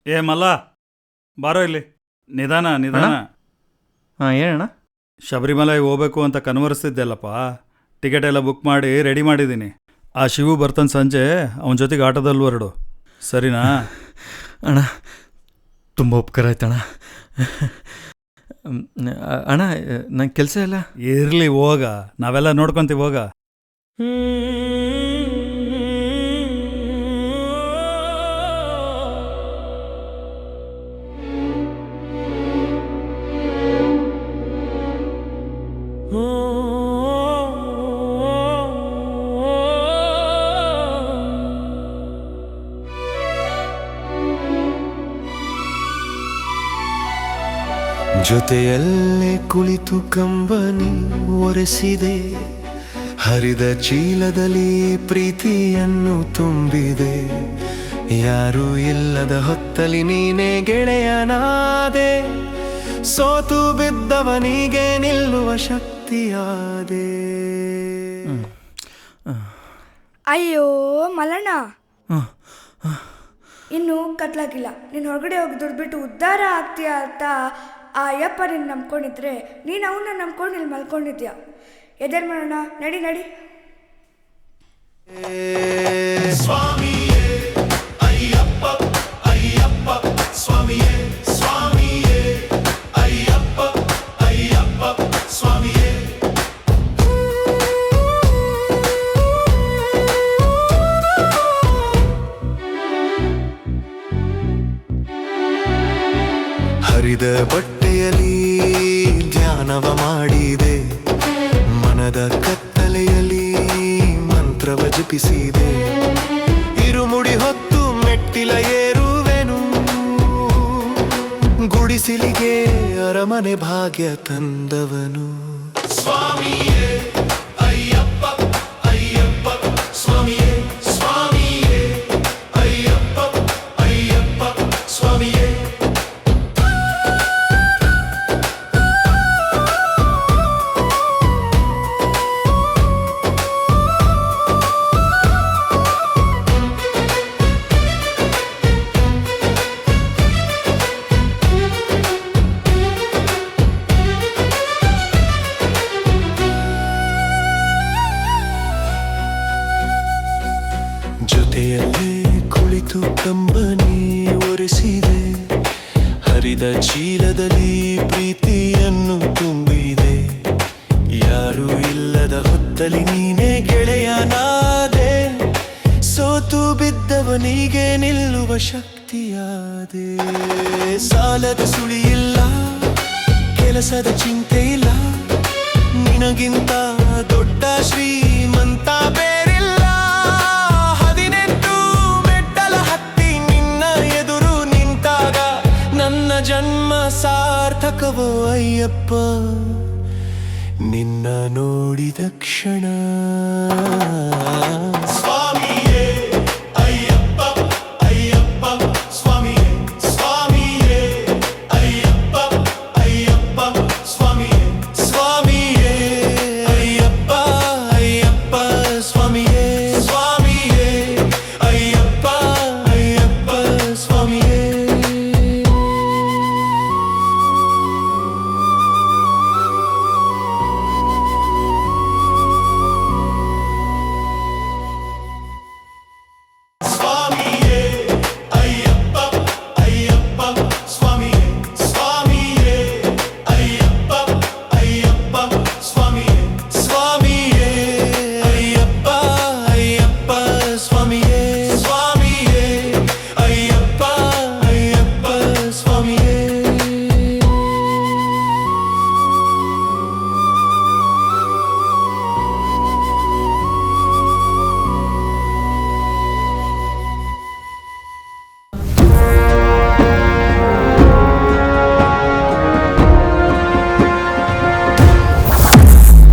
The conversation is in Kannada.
ಏ ಮಲ್ಲ, ಬಾರೋ ಇಲ್ಲಿ. ನಿಧಾನ ನಿಧಾನ. ಹಾಂ ಹೇಳಣ್ಣ. ಶಬರಿಮಲೆಗೆ ಹೋಗ್ಬೇಕು ಅಂತ ಕನ್ವರ್ಸ್ತಿದ್ದೆಲ್ಲಪ್ಪ. ಟಿಕೆಟ್ ಎಲ್ಲ ಬುಕ್ ಮಾಡಿ ರೆಡಿ ಮಾಡಿದ್ದೀನಿ. ಆ ಶಿವು ಬರ್ತಾನೆ ಸಂಜೆ, ಅವನ ಜೊತೆಗೆ ಆಟೋದಲ್ಲಿ ಹೊರಡು, ಸರಿನಾ? ಅಣ್ಣ ತುಂಬ ಉಪಕಾರ ಆಯ್ತಣ್ಣ. ಅಣ್ಣ ನಂಗೆ ಕೆಲಸ ಇಲ್ಲ. ಇರಲಿ ಹೋಗ, ನಾವೆಲ್ಲ ನೋಡ್ಕೊಂತೀವಿ ಹೋಗ. ಜೊತೆಯಲ್ಲೇ ಕುಳಿತು ಕಂಬನಿ ಒರೆಸಿದೆ, ಹರಿದ ಚೀಲದಲ್ಲಿ ಪ್ರೀತಿಯನ್ನು ತುಂಬಿದೆ. ಯಾರೂ ಇಲ್ಲದ ಹೊತ್ತಲಿ ನೀನೇ ಗೆಳೆಯನಾದೆ, ಸೋತು ಬಿದ್ದವನಿಗೆ ನಿಲ್ಲುವ ಶಕ್ತಿಯಾದೆ. ಅಯ್ಯೋ ಮಲಣ್ಣ, ಇನ್ನು ಕತ್ಲಾಗಿಲ್ಲ. ನೀನು ಹೊರಗಡೆ ಹೋಗಿ ದುಡ್ಬಿಟ್ಟು ಉದ್ಧಾರ ಆಗ್ತೀಯ ಅಂತ ಆ ಅಯ್ಯಪ್ಪ ನೀನು ನಂಬ್ಕೊಂಡಿದ್ರೆ, ನೀನು ಅವನ್ನ ನಂಬ್ಕೊಂಡು ಇಲ್ಲಿ ಮಲ್ಕೊಂಡಿದ್ಯಾ. ಎದರ್ ಮಾಡೋಣ, ನಡಿ ನಡಿ. ಸ್ವಾಮಿಯೇ ಅಯ್ಯಪ್ಪ ಅಯ್ಯಪ್ಪ ಸ್ವಾಮಿಯೇ, ಸ್ವಾಮಿಯೇ ಅಯ್ಯಪ್ಪ ಅಯ್ಯಪ್ಪ ಸ್ವಾಮಿಯೇ. ಹರಿದ ಬಟ್ಟೆಯಲ್ಲಿ ಧ್ಯಾನವ ಮಾಡಿದೆ, ಮನದ ಕತ್ತಲೆಯಲ್ಲಿ ಮಂತ್ರವ ಜಪಿಸಿದೆ. ಇರುಮುಡಿ ಹೊತ್ತು ಮೆಟ್ಟಿಲ ಏರುವೆನು, ಗುಡಿಸಿಲಿಗೆ ಅರಮನೆ ಭಾಗ್ಯ ತಂದವನು. ಸ್ವಾಮಿಯೇ ಅಯ್ಯಪ್ಪ ಅಯ್ಯಪ್ಪ ಸ್ವಾಮಿಯೇ, ಸ್ವಾಮಿಯೇ ಅಯ್ಯಪ್ಪ ಅಯ್ಯಪ್ಪ ಸ್ವಾಮಿಯೇ. ಜೊತೆಯಲ್ಲೇ ಕುಳಿತು ಕಂಬನಿ ಒರೆಸಿದೆ, ಹರಿದ ಚೀಲದಲ್ಲಿ ಪ್ರೀತಿಯನ್ನು ತುಂಬಿದೆ. ಯಾರೂ ಇಲ್ಲದ ಹೊತ್ತಲಿ ನೀನೇ ಗೆಳೆಯನಾದೆ, ಸೋತು ಬಿದ್ದವನಿಗೆ ನಿಲ್ಲುವ ಶಕ್ತಿಯಾದೆ. ಸಾಲದ ಸುಳಿಯಿಲ್ಲ, ಕೆಲಸದ ಚಿಂತೆ ಇಲ್ಲ, ನಿನಗಿಂತ ದೊಡ್ಡ ಶ್ರೀಮಂತ ಬೇರಿಲ್ಲ. 18 ಮೆಟ್ಟಲ ಹತ್ತಿ ನಿನ್ನ ಎದುರು ನಿಂತಾಗ ನನ್ನ ಜನ್ಮ ಸಾರ್ಥಕವೋ ಅಯ್ಯಪ್ಪ, ನಿನ್ನ ನೋಡಿದ ಕ್ಷಣ.